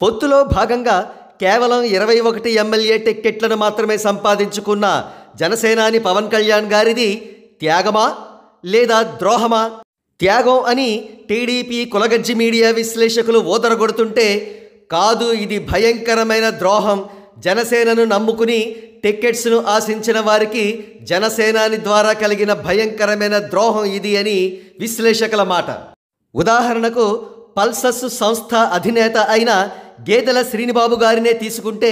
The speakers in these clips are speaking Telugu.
పొత్తులో భాగంగా కేవలం 21 ఎమ్మెల్యే టిక్కెట్లను మాత్రమే సంపాదించుకున్న జనసేనాని పవన్ కళ్యాణ్ గారిది త్యాగమా లేదా ద్రోహమా? త్యాగం అని టీడీపీ కులగజ్జి మీడియా విశ్లేషకులు ఊదరగొడుతుంటే, కాదు, ఇది భయంకరమైన ద్రోహం. జనసేనను నమ్ముకుని టికెట్స్ను ఆశించిన వారికి జనసేనాని ద్వారా కలిగిన భయంకరమైన ద్రోహం ఇది అని విశ్లేషకుల మాట. ఉదాహరణకు పల్సస్ సంస్థ అధినేత అయిన గేదెల శ్రీనిబాబు గారినే తీసుకుంటే,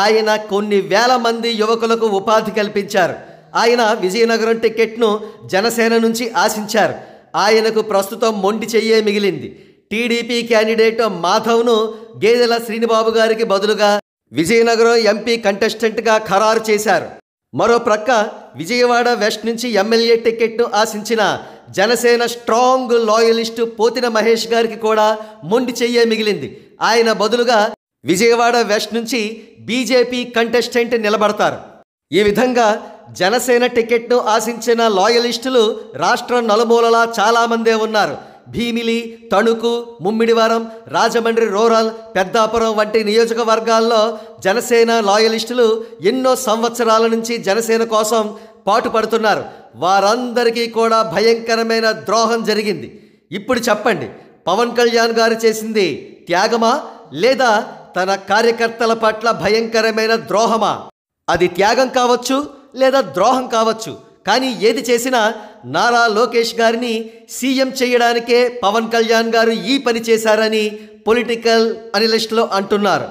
ఆయన కొన్ని వేల మంది యువకులకు ఉపాధి కల్పించారు. ఆయన విజయనగరం టికెట్ను జనసేన నుంచి ఆశించారు. ఆయనకు ప్రస్తుతం మొండి చెయ్యే మిగిలింది. టీడీపీ క్యాండిడేట్ మాధవ్ను గేదెల శ్రీనిబాబు గారికి బదులుగా విజయనగరం ఎంపీ కంటెస్టెంట్గా ఖరారు చేశారు. మరో ప్రక్క విజయవాడ వెస్ట్ నుంచి ఎమ్మెల్యే టికెట్ను ఆశించిన జనసేన స్ట్రాంగ్ లాయలిస్టు పోతిన మహేష్ గారికి కూడా మొండి చెయ్యే మిగిలింది. ఆయన బదులుగా విజయవాడ వెస్ట్ నుంచి బీజేపీ కంటెస్టెంట్ నిలబడతారు. ఈ విధంగా జనసేన టికెట్ను ఆశించిన లాయలిస్టులు రాష్ట్రం నలుమూలలా చాలామందే ఉన్నారు. భీమిలి, తణుకు, ముమ్మిడివరం, రాజమండ్రి రూరల్, పెద్దాపురం వంటి నియోజకవర్గాల్లో జనసేన లాయలిస్టులు ఎన్నో సంవత్సరాల నుంచి జనసేన కోసం పాటుపడుతున్నారు. వారందరికీ కూడా భయంకరమైన ద్రోహం జరిగింది. ఇప్పుడు చెప్పండి, పవన్ కళ్యాణ్ గారు చేసింది త్యాగమా లేదా తన కార్యకర్తల పట్ల భయంకరమైన ద్రోహమా? అది త్యాగం కావచ్చు లేదా ద్రోహం కావచ్చు, కానీ ఏది చేసినా నారా లోకేష్ గారిని సీఎం చేయడానికే పవన్ కళ్యాణ్ గారు ఈ పని చేశారని పొలిటికల్ అనలిస్టులు అంటున్నారు.